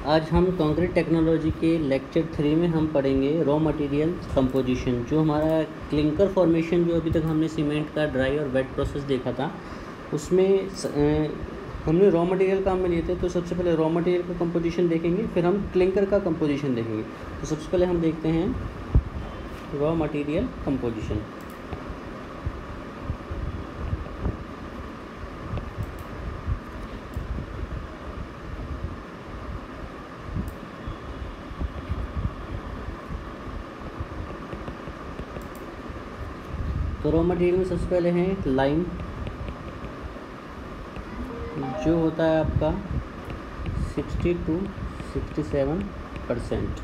आज हम concrete technology के लेक्चर 3 में हम पढ़ेंगे रॉ मटेरियल कंपोजिशन। जो हमारा क्लिंकर फॉर्मेशन जो अभी तक हमने सीमेंट का ड्राई और वेट प्रोसेस देखा था, उसमें हमने रॉ मटेरियल काम में लिए थे। तो सबसे पहले रॉ मटेरियल का कंपोजिशन देखेंगे, फिर हम क्लिंकर का कंपोजिशन देखेंगे। तो सबसे पहले हम देखते हैं रॉ मटेरियल कंपोजिशन। तो रॉ मटेरियल में सबसे पहले है लाइम, जो होता है आपका 60 to 67%।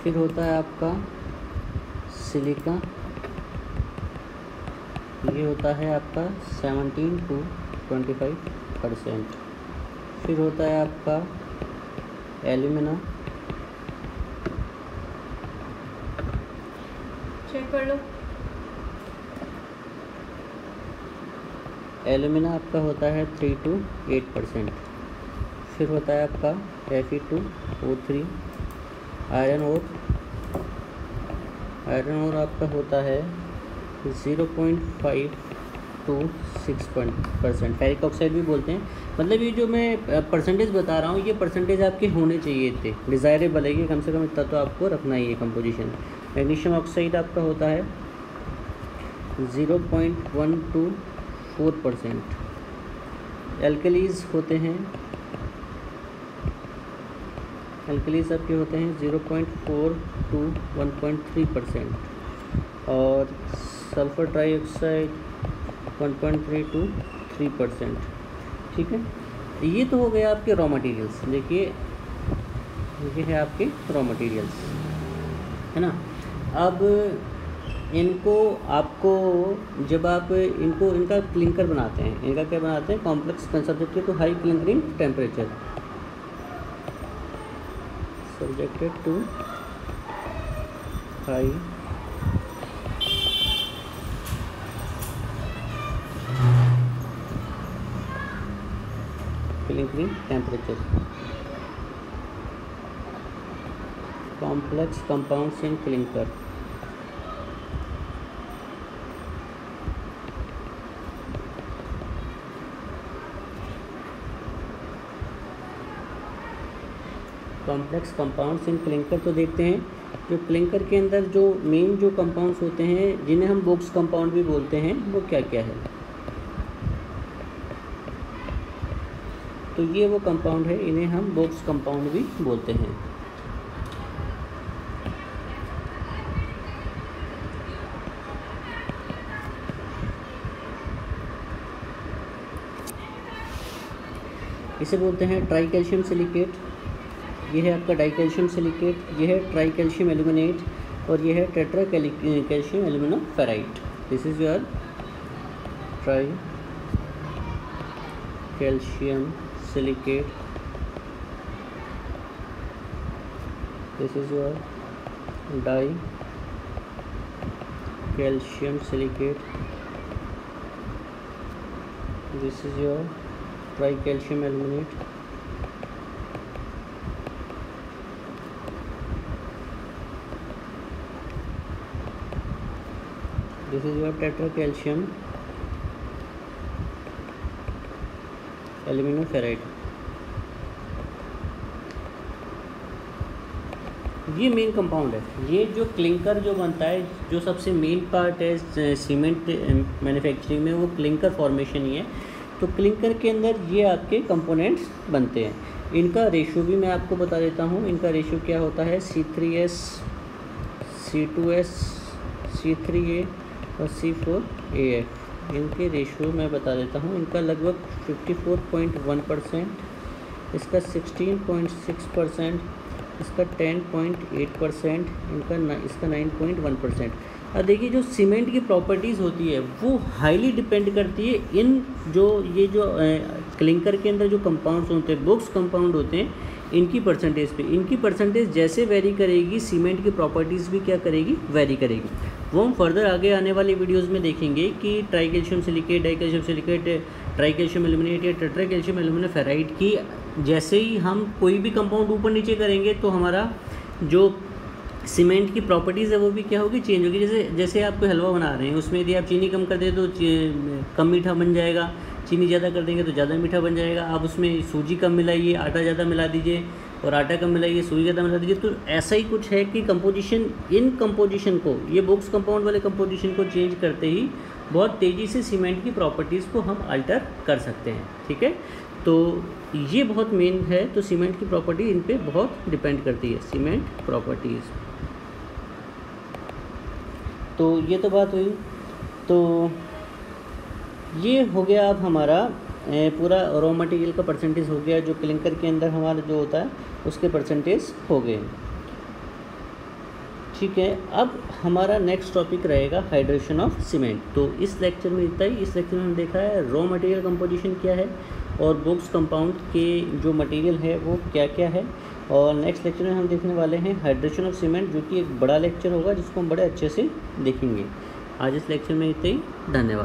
फिर होता है आपका सिलिका, ये होता है आपका 17 to 25%। फिर होता है आपका एल्यूमिना, चेक कर लो। एल्यूमिना आपका होता है 3 to 8%। फिर होता है आपका Fe2O3। आयरन ओर आपका होता है 0.5 to 6%। फेरिक ऑक्साइड भी बोलते हैं। मतलब ये जो मैं परसेंटेज बता रहा हूँ, ये परसेंटेज आपके होने चाहिए थे, डिज़ायरेबल है कि कम से कम इतना तो आपको रखना ही है कंपोजिशन। मैग्नीशियम ऑक्साइड आपका होता है 0.1 to 4%। एल्कलीज होते हैं, एल्कलीज आपके होते हैं 0.4 to 1.3%। और सल्फर ट्राईऑक्साइड 1.3 to 3%। ठीक है, ये तो हो गया आपके रॉ मटेरियल्स। देखिए ये है आपके रॉ मटेरियल्स, है ना। अब इनको आपको जब आप इनका क्लिंकर बनाते हैं, इनका क्या बनाते हैं, complex subjected to high clinkering temperature, subjected to high clinkering temperature, complex compounds in clinker. Complex compounds in clinker. तो देखते हैं जो क्लिंकर के अंदर जो मेन जो कंपाउंड्स होते हैं, जिन्हें हम बॉक्स कंपाउंड भी बोलते हैं, वो क्या क्या है। तो ये वो कंपाउंड है, इन्हें हम बॉक्स कंपाउंड भी बोलते हैं। इसे बोलते हैं ट्राई कैल्शियम सिलिकेट, ये है आपका डाई कैल्शियम सिलिकेट, ये है ट्राई कैल्शियम एल्यूमिनेट, और ये है tetra calcium aluminoferrite. This is your tri calcium silicate, this is your di calcium silicate, this is your tri calcium aluminate, this is your tetra calcium aluminoferrite. ये main compound है। ये जो clinker जो बनता है, जो सबसे मेन पार्ट है सीमेंट मैन्युफैक्चरिंग में, वो क्लिंकर फॉर्मेशन ही है। तो क्लिंकर के अंदर ये आपके कंपोनेंट्स बनते हैं। इनका रेशियो भी मैं आपको बता देता हूँ। इनका रेशियो क्या होता है, C3S, C2S, C3A और C4AF। इनके रेशियो मैं बता देता हूँ। इनका लगभग 54.1%, इसका 16.6%, इसका 10.8%, इसका 9.1%। अब देखिए जो सीमेंट की प्रॉपर्टीज़ होती है वो हाईली डिपेंड करती है इन ये जो क्लिंकर के अंदर जो कंपाउंड्स होते हैं, बॉक्स कंपाउंड होते हैं, इनकी परसेंटेज पे। इनकी परसेंटेज जैसे वेरी करेगी, सीमेंट की प्रॉपर्टीज़ भी क्या करेगी, वेरी करेगी। वो हम फर्दर आगे आने वाली वीडियोस में देखेंगे कि try calcium silicate, die calcium silicate, try calcium aluminate या टेट्रा कैल्शियम एल्यूमिनोफेराइट की जैसे ही हम कोई भी कंपाउंड ऊपर नीचे करेंगे तो हमारा जो सीमेंट की प्रॉपर्टीज़ है वो भी क्या होगी, चेंज होगी। जैसे आप कोई हलवा बना रहे हैं, उसमें यदि आप चीनी कम कर दें तो कम मीठा बन जाएगा, चीनी ज़्यादा कर देंगे तो ज़्यादा मीठा बन जाएगा। आप उसमें सूजी कम मिलाइए, आटा ज़्यादा मिला दीजिए, और आटा कम मिलाइए, सूजी ज़्यादा मिला दीजिए। तो ऐसा ही कुछ है कि कंपोजिशन को, ये बॉक्स कंपाउंड वाले कंपोजिशन को चेंज करते ही बहुत तेज़ी से सीमेंट की प्रॉपर्टीज़ को हम अल्टर कर सकते हैं। ठीक है, तो ये बहुत मेन है। तो सीमेंट की प्रॉपर्टी इन पे बहुत डिपेंड करती है, सीमेंट प्रॉपर्टीज़। तो ये तो बात हुई। तो ये हो गया अब हमारा पूरा रॉ मटेरियल का परसेंटेज हो गया, जो क्लिंकर के अंदर हमारा जो होता है उसके परसेंटेज हो गए। ठीक है, अब हमारा नेक्स्ट टॉपिक रहेगा हाइड्रेशन ऑफ सीमेंट। तो इस लेक्चर में इतना ही। इस लेक्चर में हमने देखा है रॉ मटेरियल कंपोजिशन क्या है और बॉक्स कंपाउंड के जो मटेरियल है वो क्या क्या है। और नेक्स्ट लेक्चर में हम देखने वाले हैं हाइड्रेशन ऑफ सीमेंट, जो कि एक बड़ा लेक्चर होगा जिसको हम बड़े अच्छे से देखेंगे। आज इस लेक्चर में इतना ही। धन्यवाद।